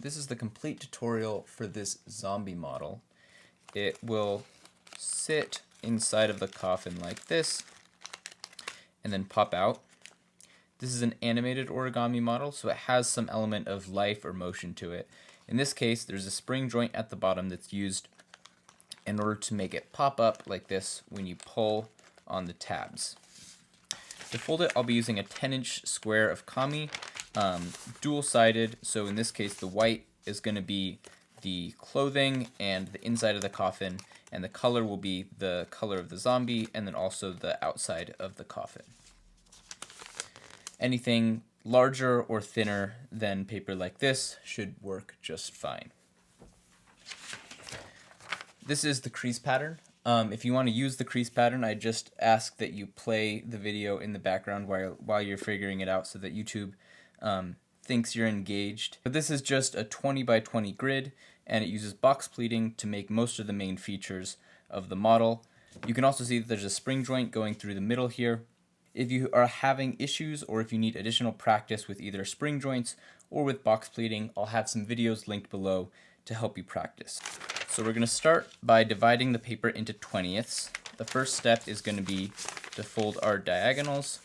this is the complete tutorial for this zombie model. It will sit inside of the coffin like this and then pop out. This is an animated origami model, so it has some element of life or motion to it. In this case, there's a spring joint at the bottom that's used in order to make it pop up like this when you pull on the tabs. To fold it, I'll be using a 10-inch square of kami, dual-sided, so in this case the white is going to be the clothing and the inside of the coffin, and the color will be the color of the zombie and then also the outside of the coffin. Anything larger or thinner than paper like this should work just fine. This is the crease pattern. If you want to use the crease pattern, I just ask that you play the video in the background while you're figuring it out so that YouTube thinks you're engaged. But this is just a 20 by 20 grid, and it uses box pleating to make most of the main features of the model. You can also see that there's a spring joint going through the middle here. If you are having issues or if you need additional practice with either spring joints or with box pleating, I'll have some videos linked below to help you practice. So we're going to start by dividing the paper into 20ths. The first step is going to be to fold our diagonals.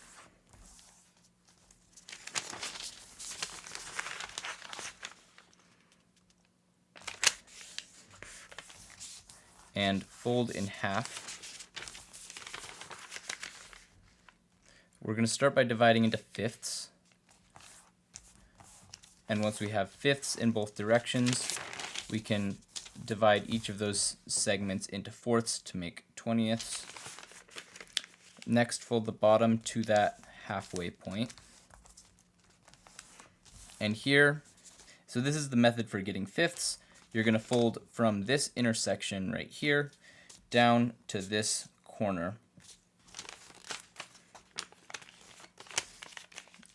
And fold in half. We're going to start by dividing into fifths. And once we have fifths in both directions, we can divide each of those segments into fourths to make 20ths. Next, fold the bottom to that halfway point. And here, so this is the method for getting fifths. You're going to fold from this intersection right here down to this corner.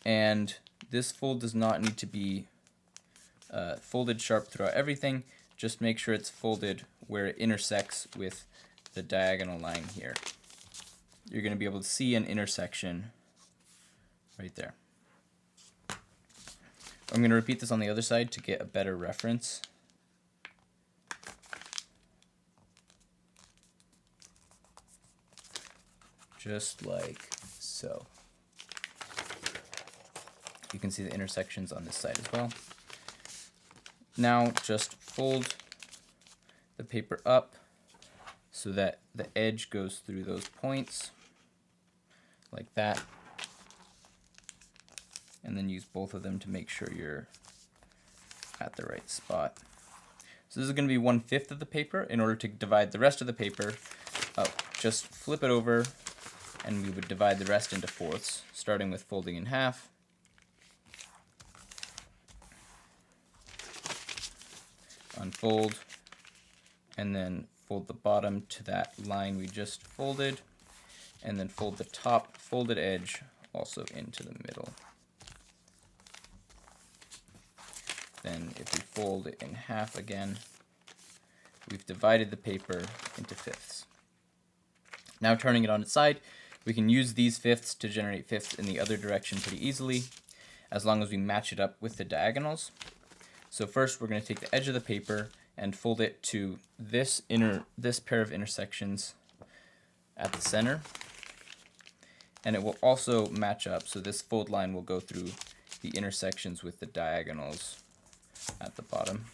And this fold does not need to be folded sharp throughout everything. Just make sure it's folded where it intersects with the diagonal line here. You're going to be able to see an intersection right there. I'm going to repeat this on the other side to get a better reference. Just like so. You can see the intersections on this side as well. Now just fold the paper up so that the edge goes through those points like that. And then use both of them to make sure you're at the right spot. So this is going to be 1/5 of the paper. In order to divide the rest of the paper, just flip it over and we would divide the rest into fourths, starting with folding in half. Unfold, and then fold the bottom to that line we just folded, and then fold the top folded edge also into the middle. Then if we fold it in half again, we've divided the paper into fifths. Now turning it on its side, we can use these fifths to generate fifths in the other direction pretty easily, as long as we match it up with the diagonals. So first we're going to take the edge of the paper and fold it to this pair of intersections at the center. And it will also match up, so this fold line will go through the intersections with the diagonals at the bottom.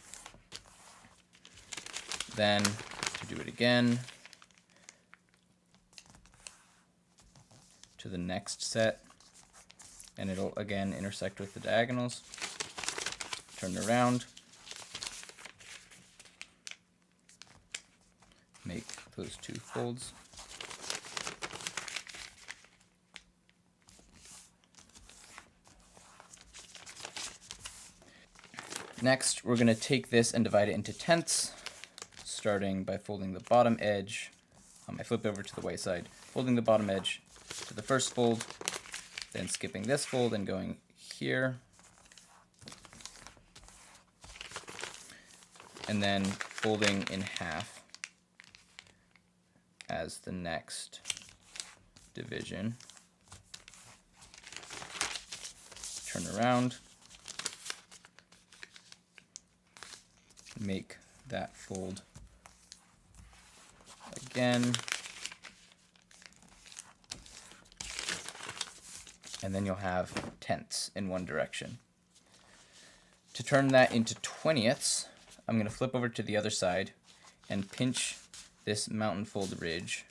Then, to do it again, to the next set, and it'll again intersect with the diagonals. Turn it around, make those two folds. Next, we're going to take this and divide it into tenths, starting by folding the bottom edge. I flip over to the white side, folding the bottom edge to the first fold, then skipping this fold and going here, and then folding in half as the next division. Turn around, make that fold again. And then you'll have tenths in one direction. To turn that into 20ths, I'm going to flip over to the other side and pinch this mountain fold ridge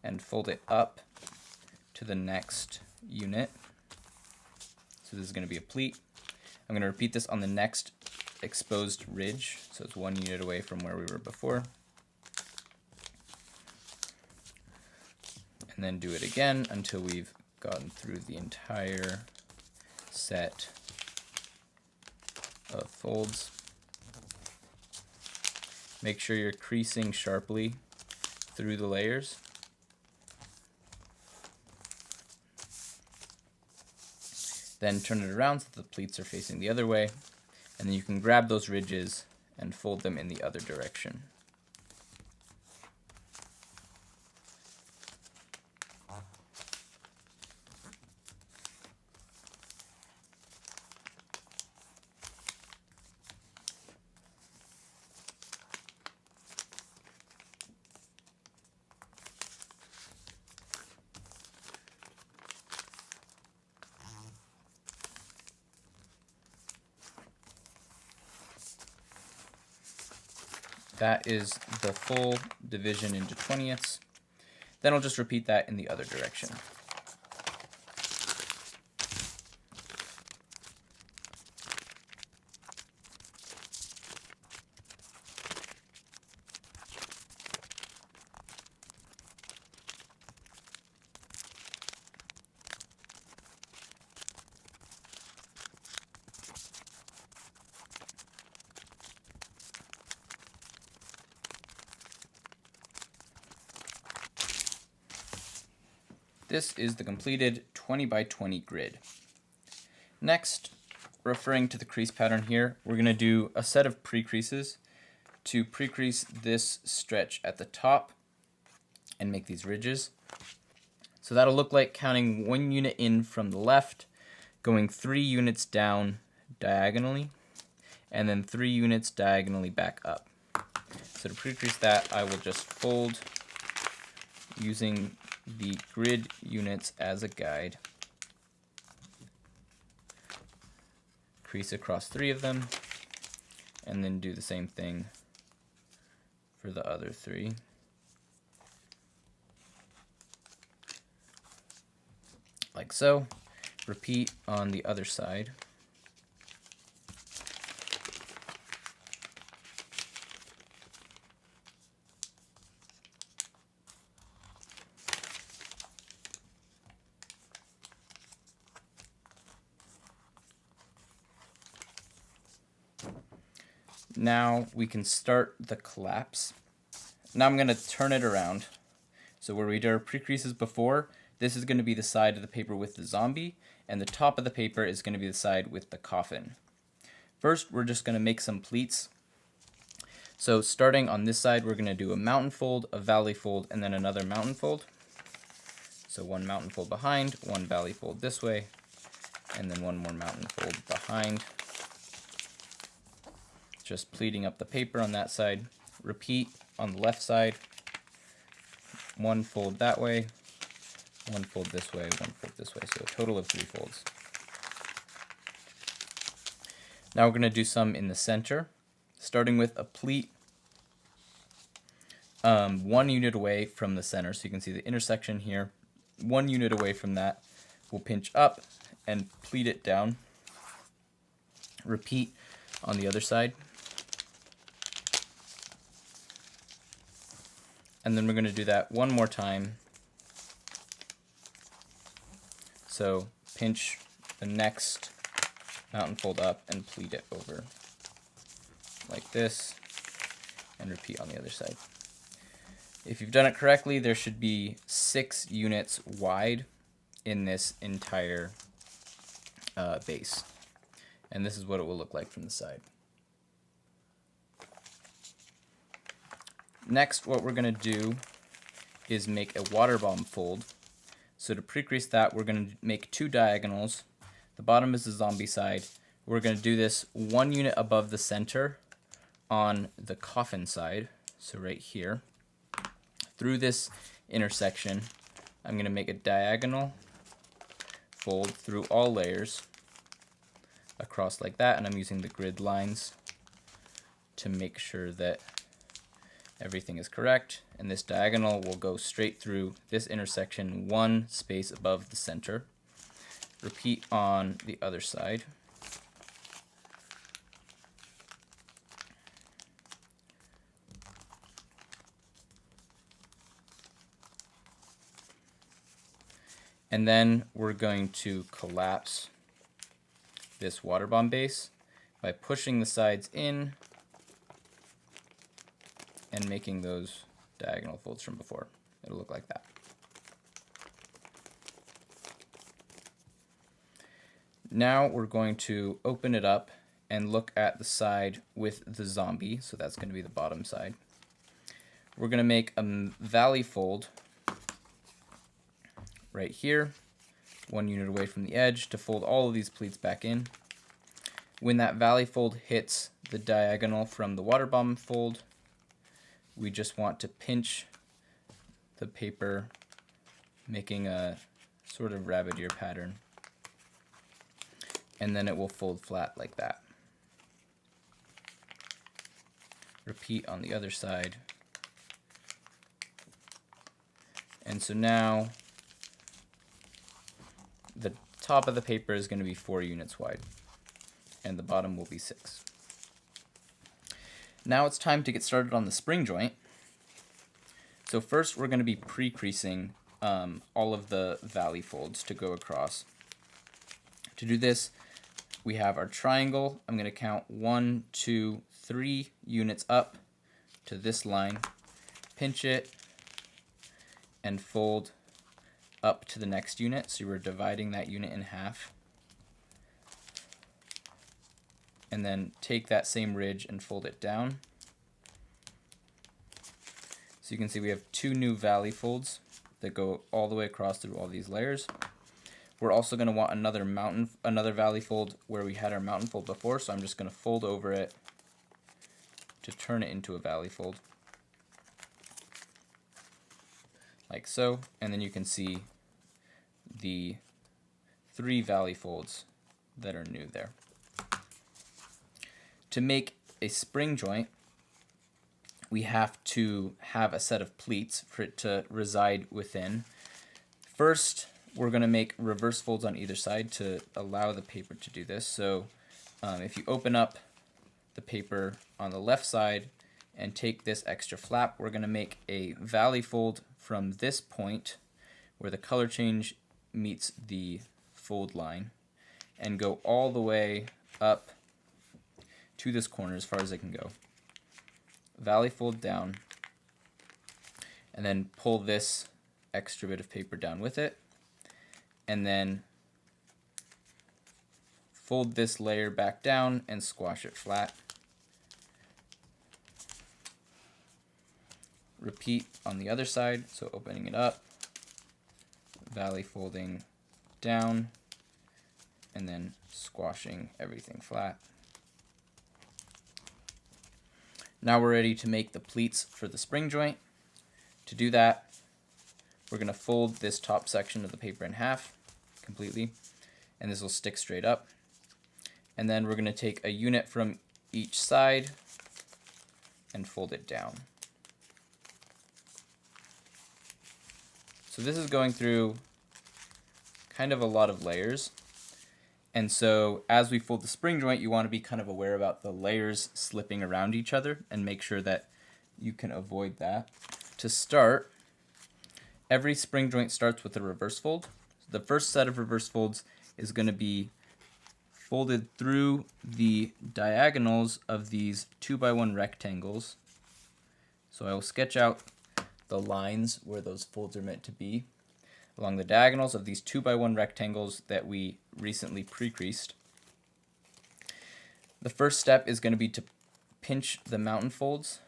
and fold it up to the next unit. So this is going to be a pleat. I'm going to repeat this on the next exposed ridge, so it's 1 unit away from where we were before. And then do it again until we've gotten through the entire set of folds. Make sure you're creasing sharply through the layers. Then turn it around so the pleats are facing the other way, and then you can grab those ridges and fold them in the other direction. That is the full division into 20ths. Then I'll just repeat that in the other direction. This is the completed 20 by 20 grid. Next, referring to the crease pattern here, we're going to do a set of pre-creases to pre-crease this stretch at the top and make these ridges. So that'll look like counting 1 unit in from the left, going 3 units down diagonally, and then 3 units diagonally back up. So to pre-crease that, I will just fold using the grid units as a guide. Crease across 3 of them, and then do the same thing for the other 3. Like so. Repeat on the other side. Now we can start the collapse. Now I'm going to turn it around. So where we did our pre-creases before, this is going to be the side of the paper with the zombie, and the top of the paper is going to be the side with the coffin. First, we're just going to make some pleats. So starting on this side, we're going to do a mountain fold, a valley fold, and then another mountain fold. So 1 mountain fold behind, 1 valley fold this way, and then 1 more mountain fold behind. Just pleating up the paper on that side. Repeat on the left side. 1 fold that way, 1 fold this way, 1 fold this way. So a total of 3 folds. Now we're going to do some in the center, starting with a pleat 1 unit away from the center. So you can see the intersection here. 1 unit away from that, we'll pinch up and pleat it down. Repeat on the other side. And then we're going to do that 1 more time. So pinch the next mountain fold up and pleat it over like this, and repeat on the other side. If you've done it correctly, there should be 6 units wide in this entire base. And this is what it will look like from the side. Next, what we're going to do is make a water bomb fold. So to pre-crease that, we're going to make 2 diagonals. The bottom is the zombie side. We're going to do this 1 unit above the center, on the coffin side, so right here, through this intersection, I'm going to make a diagonal fold through all layers across like that, and I'm using the grid lines to make sure that everything is correct. And this diagonal will go straight through this intersection, one space above the center. Repeat on the other side. And then we're going to collapse this water bomb base by pushing the sides in and making those diagonal folds from before. It'll look like that. Now we're going to open it up and look at the side with the zombie, so that's going to be the bottom side. We're going to make a valley fold right here, 1 unit away from the edge, to fold all of these pleats back in. When that valley fold hits the diagonal from the water bomb fold, we just want to pinch the paper, making a sort of rabbit ear pattern, and then it will fold flat like that. Repeat on the other side. And so now the top of the paper is going to be 4 units wide, and the bottom will be 6. Now it's time to get started on the spring joint. So first we're going to be pre-creasing all of the valley folds to go across. To do this, we have our triangle. I'm going to count 1, 2, 3 units up to this line, pinch it, and fold up to the next unit. So we're dividing that unit in half. And then take that same ridge and fold it down. So you can see we have 2 new valley folds that go all the way across through all these layers. We're also going to want another valley fold where we had our mountain fold before, so I'm just going to fold over it to turn it into a valley fold, like so. And then you can see the 3 valley folds that are new there. To make a spring joint, we have to have a set of pleats for it to reside within. First, we're going to make reverse folds on either side to allow the paper to do this. So if you open up the paper on the left side and take this extra flap, we're going to make a valley fold from this point where the color change meets the fold line and go all the way up to this corner as far as it can go. Valley fold down, and then pull this extra bit of paper down with it, and then fold this layer back down and squash it flat. Repeat on the other side, so opening it up, valley folding down, and then squashing everything flat. Now we're ready to make the pleats for the spring joint. To do that, we're going to fold this top section of the paper in half completely, and this will stick straight up. And then we're going to take a unit from each side and fold it down. So this is going through kind of a lot of layers. And so as we fold the spring joint, you want to be kind of aware about the layers slipping around each other and make sure that you can avoid that. To start, every spring joint starts with a reverse fold. The first set of reverse folds is going to be folded through the diagonals of these 2x1 rectangles. So I will sketch out the lines where those folds are meant to be along the diagonals of these 2x1 rectangles that we recently pre-creased. The first step is going to be to pinch the mountain folds.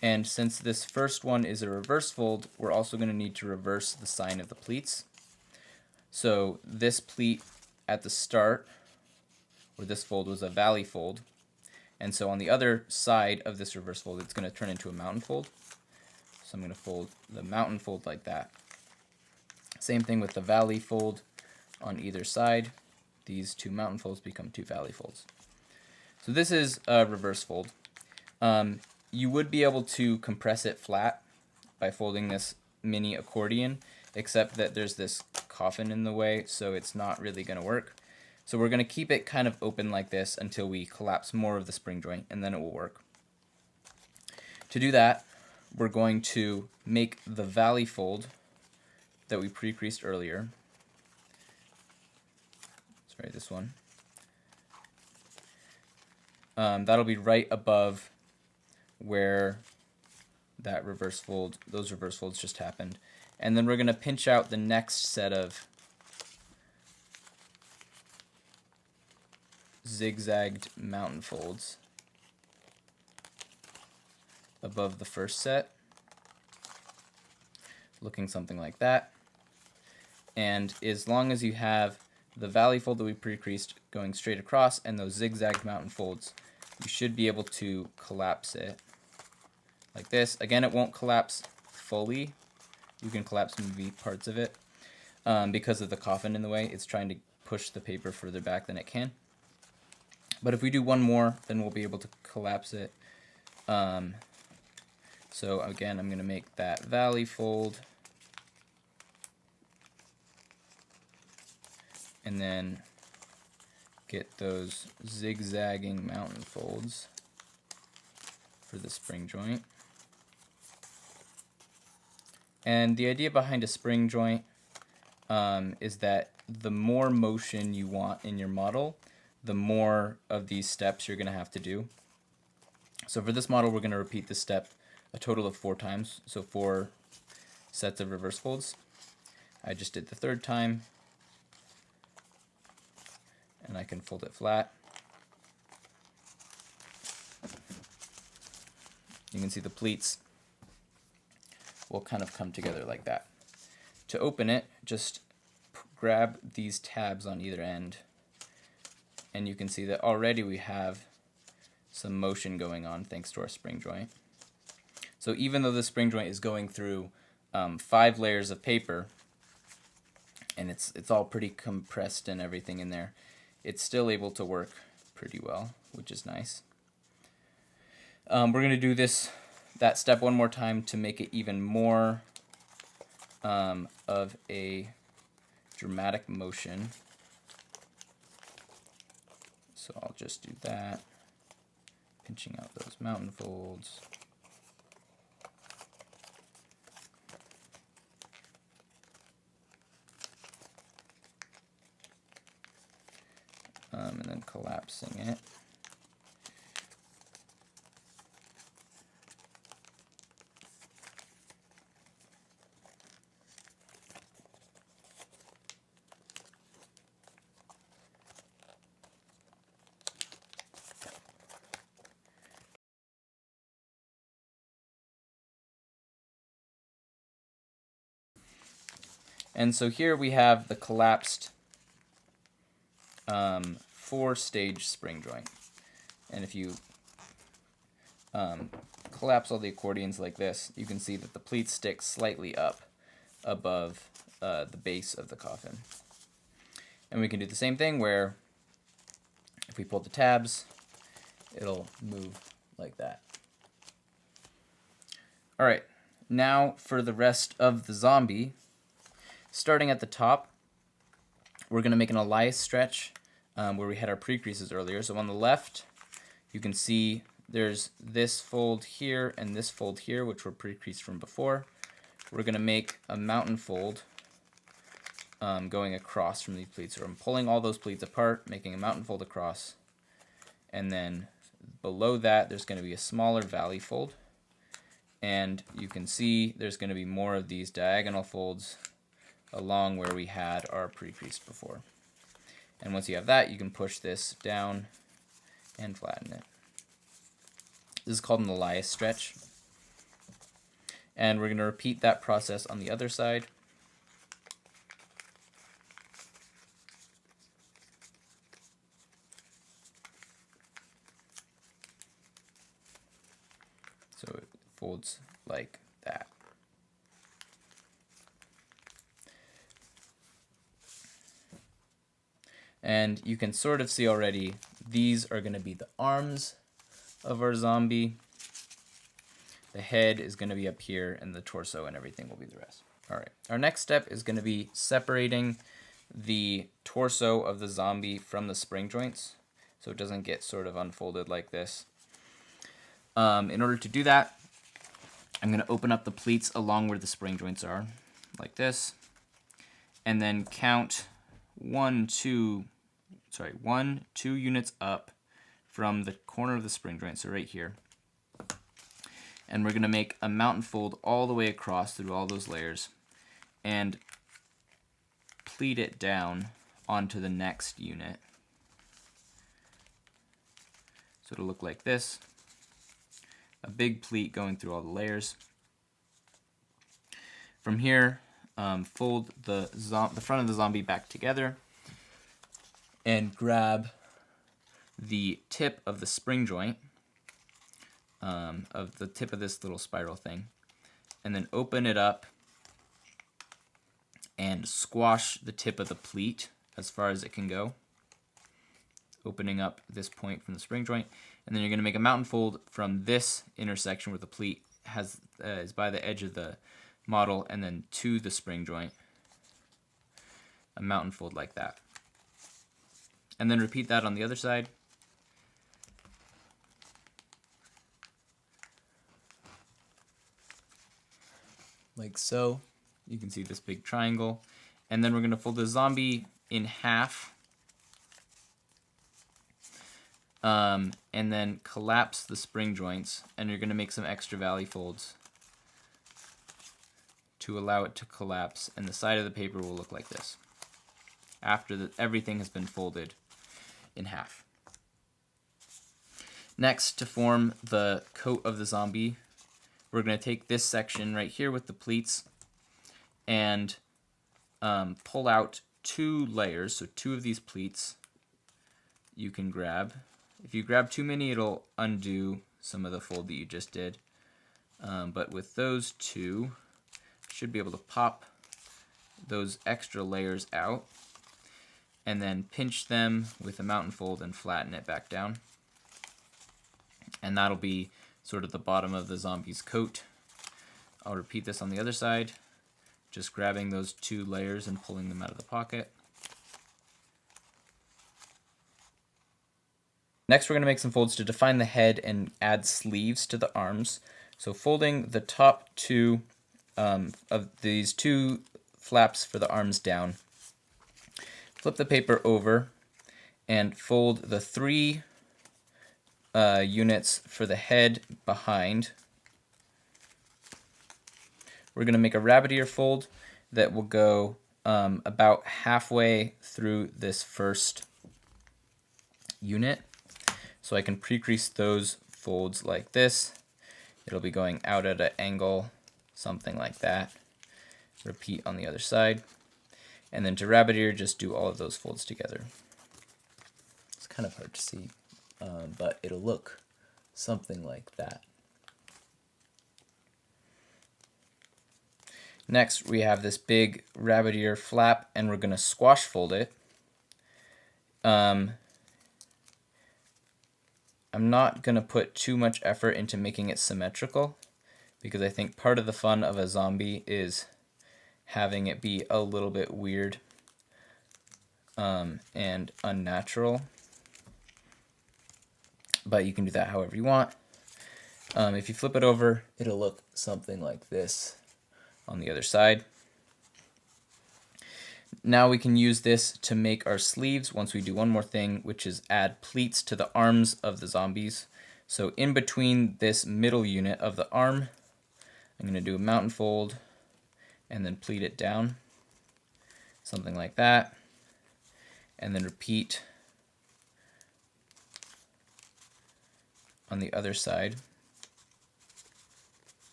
And since this first one is a reverse fold, we're also going to need to reverse the sign of the pleats. So this pleat at the start, where this fold was a valley fold, And so on the other side of this reverse fold, it's going to turn into a mountain fold. So I'm going to fold the mountain fold like that. Same thing with the valley fold on either side. These two mountain folds become two valley folds. So this is a reverse fold. You would be able to compress it flat by folding this mini accordion, except that there's this coffin in the way, so it's not really going to work. So we're going to keep it kind of open like this until we collapse more of the spring joint, and then it will work. To do that, we're going to make the valley fold that we pre-creased earlier. Sorry, this one. That'll be right above where that reverse fold, those reverse folds just happened. And then we're going to pinch out the next set of zigzagged mountain folds above the first set, looking something like that. And as long as you have the valley fold that we pre-creased going straight across and those zigzagged mountain folds, you should be able to collapse it like this. Again, it won't collapse fully. You can collapse maybe parts of it because of the coffin in the way. It's trying to push the paper further back than it can. But if we do one more, then we'll be able to collapse it. So again, I'm going to make that valley fold. And then get those zigzagging mountain folds for the spring joint. And the idea behind a spring joint is that the more motion you want in your model, the more of these steps you're going to have to do. So for this model, we're going to repeat this step a total of 4 times, so 4 sets of reverse folds. I just did the 3rd time, and I can fold it flat. You can see the pleats will kind of come together like that. To open it, just grab these tabs on either end, and you can see that already we have some motion going on thanks to our spring joint. So even though the spring joint is going through 5 layers of paper, and it's all pretty compressed and everything in there, it's still able to work pretty well, which is nice. We're going to do that step one more time to make it even more of a dramatic motion. So I'll just do that, pinching out those mountain folds. And then collapsing it. And so here we have the collapsed 4-stage spring joint. And if you collapse all the accordions like this, you can see that the pleats stick slightly up above the base of the coffin. And we can do the same thing where if we pull the tabs, it'll move like that. All right, now for the rest of the zombie. Starting at the top, we're going to make an Elias stretch where we had our pre-creases earlier. So on the left, you can see there's this fold here and this fold here, which were pre-creased from before. We're going to make a mountain fold going across from these pleats. So I'm pulling all those pleats apart, making a mountain fold across. And then below that, there's going to be a smaller valley fold. And you can see there's going to be more of these diagonal folds along where we had our pre-creased before. And once you have that, you can push this down and flatten it. This is called an Elias stretch. And we're going to repeat that process on the other side. folds like that. And you can sort of see already, these are going to be the arms of our zombie. The head is going to be up here, and the torso and everything will be the rest. All right, our next step is going to be separating the torso of the zombie from the spring joints so it doesn't get sort of unfolded like this. In order to do that, I'm going to open up the pleats along where the spring joints are, like this, and then count 2 units up from the corner of the spring joint, so right here. And we're going to make a mountain fold all the way across through all those layers and pleat it down onto the next unit. So it'll look like this. A big pleat going through all the layers. From here, fold the front of the zombie back together and grab the tip of the spring joint, of the tip of this little spiral thing, and then open it up and squash the tip of the pleat as far as it can go, opening up this point from the spring joint. And then you're going to make a mountain fold from this intersection where the pleat is by the edge of the model and then to the spring joint. A mountain fold like that. And then repeat that on the other side. Like so. You can see this big triangle. And then we're going to fold the zombie in half. And then collapse the spring joints, and you're going to make some extra valley folds to allow it to collapse, and the side of the paper will look like this after everything has been folded in half. Next, to form the coat of the zombie, we're going to take this section right here with the pleats and pull out 2 layers, so 2 of these pleats you can grab. If you grab too many, it'll undo some of the fold that you just did. But with those 2, you should be able to pop those extra layers out and then pinch them with a mountain fold and flatten it back down. And that'll be sort of the bottom of the zombie's coat. I'll repeat this on the other side, just grabbing those 2 layers and pulling them out of the pocket. Next, we're going to make some folds to define the head and add sleeves to the arms. So folding the top 2 of these 2 flaps for the arms down, flip the paper over and fold the 3 units for the head behind. We're going to make a rabbit ear fold that will go about halfway through this first unit. So I can pre-crease those folds like this. It'll be going out at an angle, something like that. Repeat on the other side. And then to rabbit ear, just do all of those folds together. It's kind of hard to see, but it'll look something like that. Next, we have this big rabbit ear flap, and we're going to squash fold it. I'm not going to put too much effort into making it symmetrical because I think part of the fun of a zombie is having it be a little bit weird and unnatural. But you can do that however you want. If you flip it over, it'll look something like this on the other side. Now we can use this to make our sleeves once we do one more thing, which is add pleats to the arms of the zombies. So in between this middle unit of the arm, I'm going to do a mountain fold and then pleat it down, something like that, and then repeat on the other side,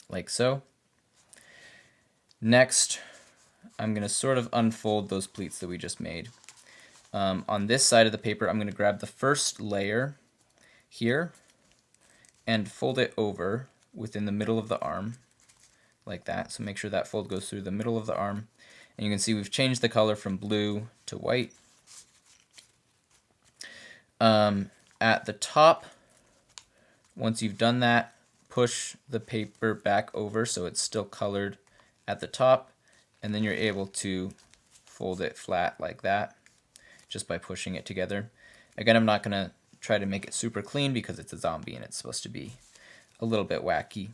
like so. Next, I'm going to sort of unfold those pleats that we just made. On this side of the paper, I'm going to grab the first layer here and fold it over within the middle of the arm, like that. So make sure that fold goes through the middle of the arm. And you can see we've changed the color from blue to white. At the top, once you've done that, push the paper back over so it's still colored at the top, and then you're able to fold it flat like that just by pushing it together. Again, I'm not going to try to make it super clean because it's a zombie and it's supposed to be a little bit wacky.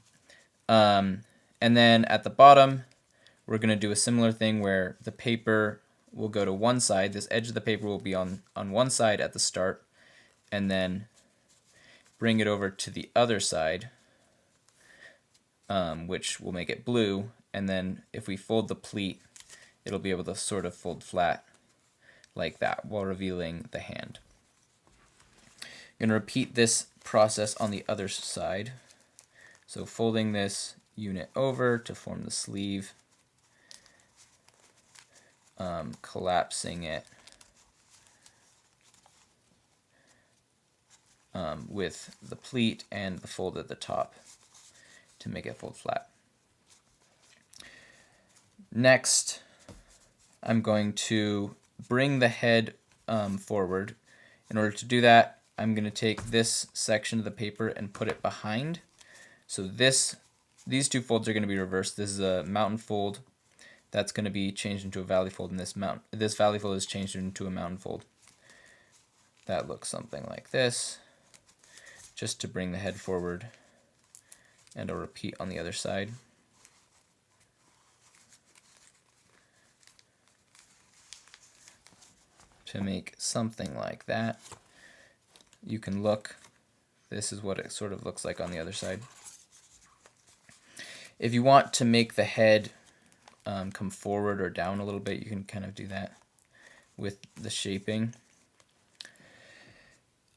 And then at the bottom, we're going to do a similar thing where the paper will go to one side. This edge of the paper will be on one side at the start, and then bring it over to the other side, which will make it blue. And then if we fold the pleat, it'll be able to sort of fold flat like that while revealing the hand. I'm going to repeat this process on the other side. So folding this unit over to form the sleeve, collapsing it with the pleat and the fold at the top to make it fold flat. Next, I'm going to bring the head forward. In order to do that, I'm going to take this section of the paper and put it behind. So these two folds are going to be reversed. This is a mountain fold that's going to be changed into a valley fold, and this valley fold is changed into a mountain fold. That looks something like this, just to bring the head forward, and I'll repeat on the other side. To make something like that. You can look, this is what it sort of looks like on the other side. If you want to make the head come forward or down a little bit, you can kind of do that with the shaping.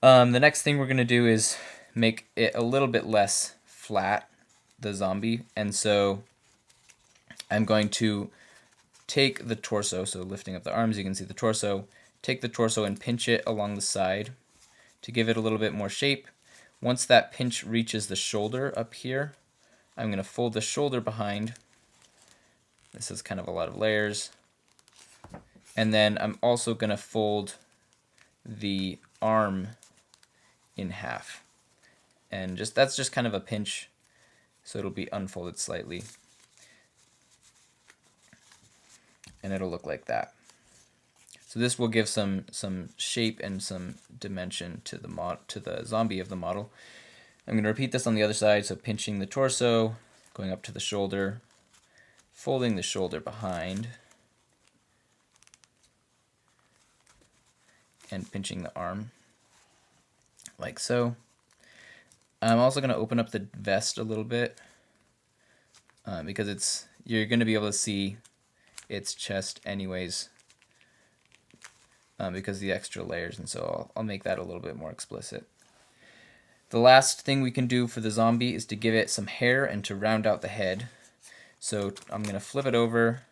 The next thing we're going to do is make it a little bit less flat, the zombie, and so I'm going to take the torso, so lifting up the arms, you can see the torso, take the torso and pinch it along the side to give it a little bit more shape. Once that pinch reaches the shoulder up here, I'm going to fold the shoulder behind. This is kind of a lot of layers. And then I'm also going to fold the arm in half. And that's just kind of a pinch, so it'll be unfolded slightly. And it'll look like that. So this will give some shape and some dimension to the zombie of the model. I'm going to repeat this on the other side, so pinching the torso, going up to the shoulder, folding the shoulder behind, and pinching the arm, like so. I'm also going to open up the vest a little bit, because you're going to be able to see its chest anyways, because of the extra layers, and so I'll make that a little bit more explicit. The last thing we can do for the zombie is to give it some hair and to round out the head. So I'm going to flip it over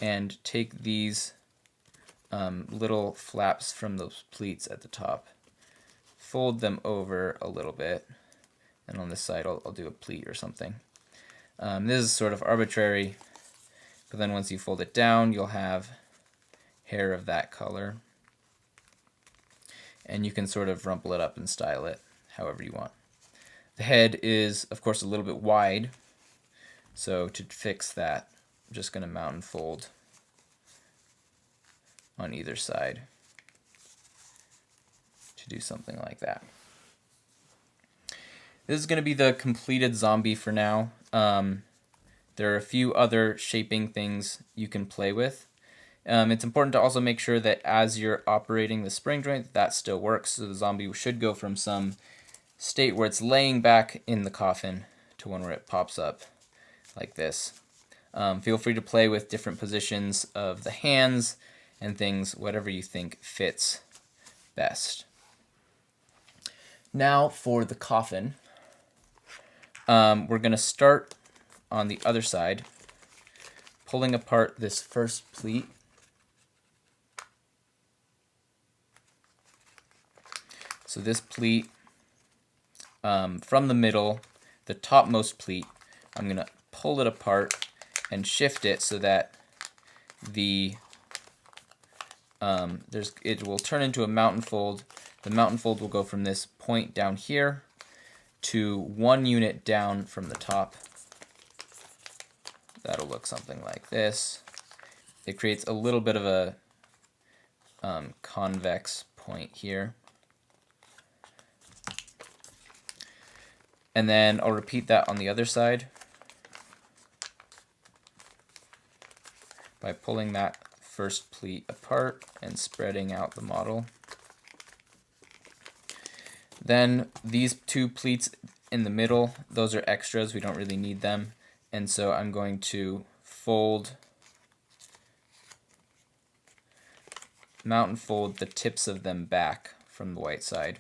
and take these little flaps from those pleats at the top, fold them over a little bit, and on this side I'll do a pleat or something. This is sort of arbitrary, but then once you fold it down, you'll have hair of that color, and you can sort of rumple it up and style it however you want. The head is, of course, a little bit wide, so to fix that, I'm just going to mountain fold on either side to do something like that. This is going to be the completed zombie for now. There are a few other shaping things you can play with. It's important to also make sure that as you're operating the spring joint, that still works. So the zombie should go from some state where it's laying back in the coffin to one where it pops up like this. Feel free to play with different positions of the hands and things, whatever you think fits best. Now for the coffin. We're going to start on the other side, pulling apart this first pleat. So this pleat from the middle, the topmost pleat, I'm going to pull it apart and shift it so that the it will turn into a mountain fold. The mountain fold will go from this point down here to 1 unit down from the top. That'll look something like this. It creates a little bit of a convex point here. And then I'll repeat that on the other side by pulling that first pleat apart and spreading out the model. Then these two pleats in the middle, those are extras, we don't really need them. And so I'm going to mountain fold the tips of them back from the white side,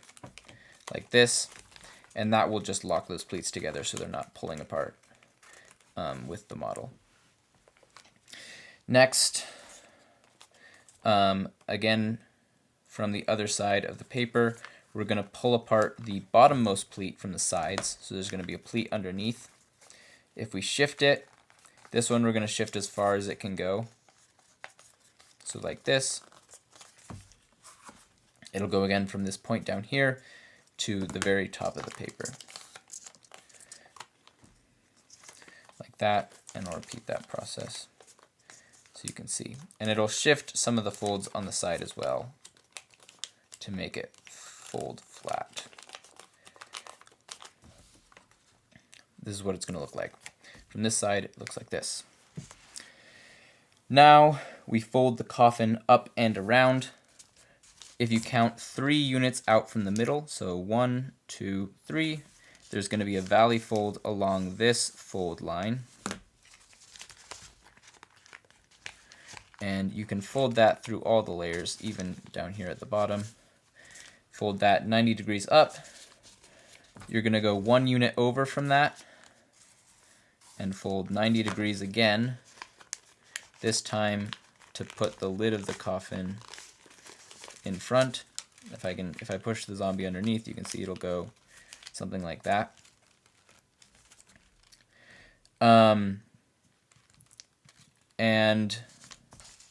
like this. And that will just lock those pleats together so they're not pulling apart with the model. Next, again, from the other side of the paper, we're going to pull apart the bottommost pleat from the sides. So there's going to be a pleat underneath. If we shift it, this one we're going to shift as far as it can go. So like this. It'll go again from this point down here to the very top of the paper. Like that, and I'll repeat that process so you can see. And it'll shift some of the folds on the side as well to make it fold flat. This is what it's going to look like. From this side, it looks like this. Now we fold the coffin up and around. If you count 3 units out from the middle, so 1, 2, 3, there's going to be a valley fold along this fold line. And you can fold that through all the layers, even down here at the bottom. Fold that 90 degrees up. You're going to go 1 unit over from that and fold 90 degrees again, this time to put the lid of the coffin in front. If I push the zombie underneath, you can see it'll go something like that. And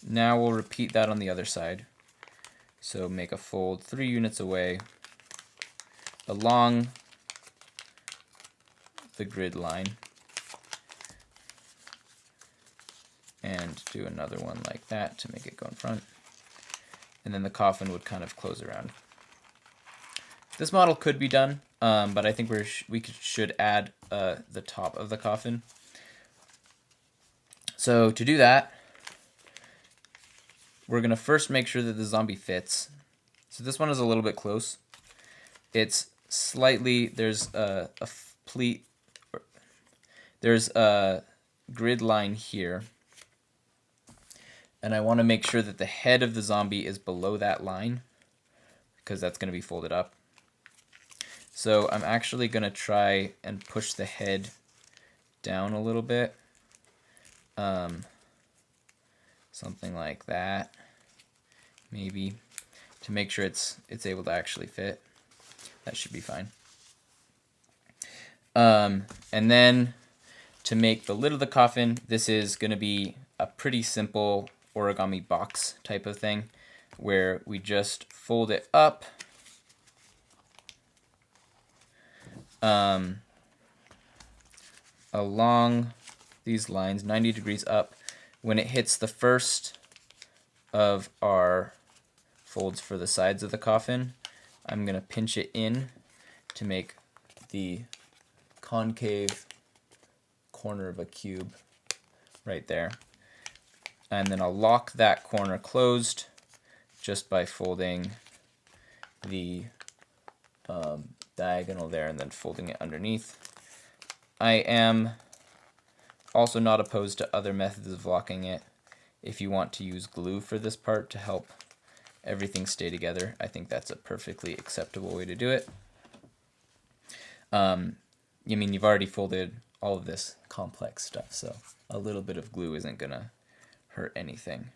now we'll repeat that on the other side. So make a fold 3 units away along the grid line. And do another one like that to make it go in front. And then the coffin would kind of close around. This model could be done, but I think we should add the top of the coffin. So to do that, we're going to first make sure that the zombie fits. So this one is a little bit close. It's slightly, there's a pleat, there's a grid line here. And I want to make sure that the head of the zombie is below that line, because that's going to be folded up. So I'm actually going to try and push the head down a little bit. Something like that, maybe, to make sure it's able to actually fit. That should be fine. And then to make the lid of the coffin, this is going to be a pretty simple origami box type of thing, where we just fold it up along these lines, 90 degrees up. When it hits the first of our folds for the sides of the coffin, I'm going to pinch it in to make the concave corner of a cube right there. And then I'll lock that corner closed just by folding the diagonal there and then folding it underneath. I am also not opposed to other methods of locking it. If you want to use glue for this part to help everything stay together, I think that's a perfectly acceptable way to do it. You've already folded all of this complex stuff, so a little bit of glue isn't going to hurt anything.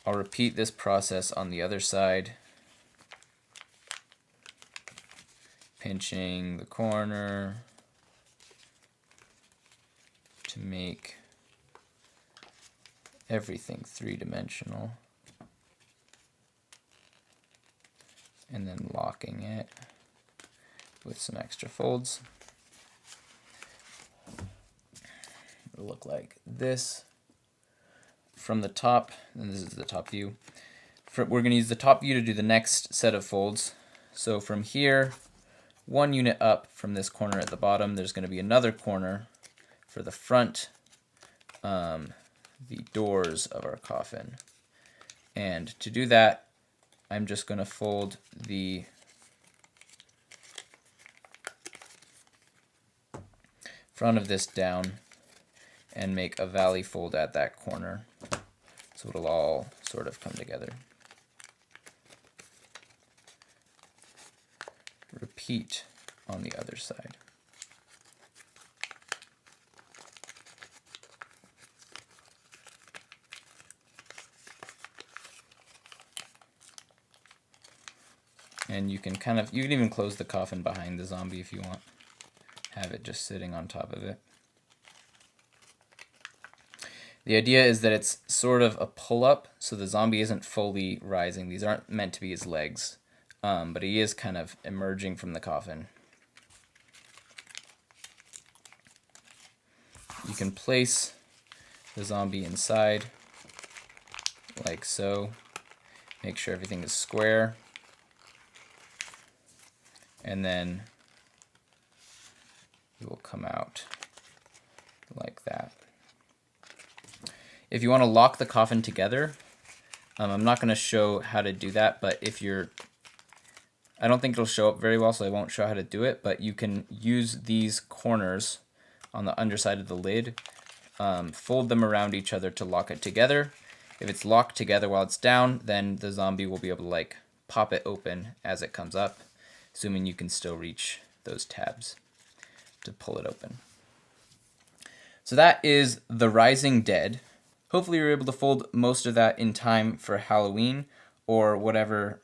I'll repeat this process on the other side. pinching the corner to make everything three-dimensional, and then locking it with some extra folds. It'll look like this from the top, and this is the top view. We're going to use the top view to do the next set of folds. So from here, 1 unit up from this corner at the bottom, there's going to be another corner for the front, the doors of our coffin. And to do that, I'm just going to fold the front of this down and make a valley fold at that corner, so it'll all sort of come together. Repeat on the other side. And you can you can even close the coffin behind the zombie if you want. Have it just sitting on top of it. The idea is that it's sort of a pull-up, so the zombie isn't fully rising. These aren't meant to be his legs, but he is kind of emerging from the coffin. You can place the zombie inside, like so. Make sure everything is square. And then it will come out like that. If you want to lock the coffin together, I'm not going to show how to do that, but I don't think it'll show up very well, so I won't show how to do it, but you can use these corners on the underside of the lid, fold them around each other to lock it together. If it's locked together while it's down, then the zombie will be able to pop it open as it comes up, assuming you can still reach those tabs to pull it open. So that is The Rising Dead. Hopefully you're able to fold most of that in time for Halloween or whatever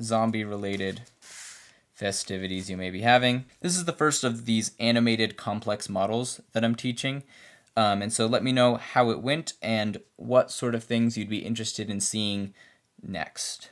zombie-related festivities you may be having. This is the first of these animated complex models that I'm teaching. And so let me know how it went and what sort of things you'd be interested in seeing next.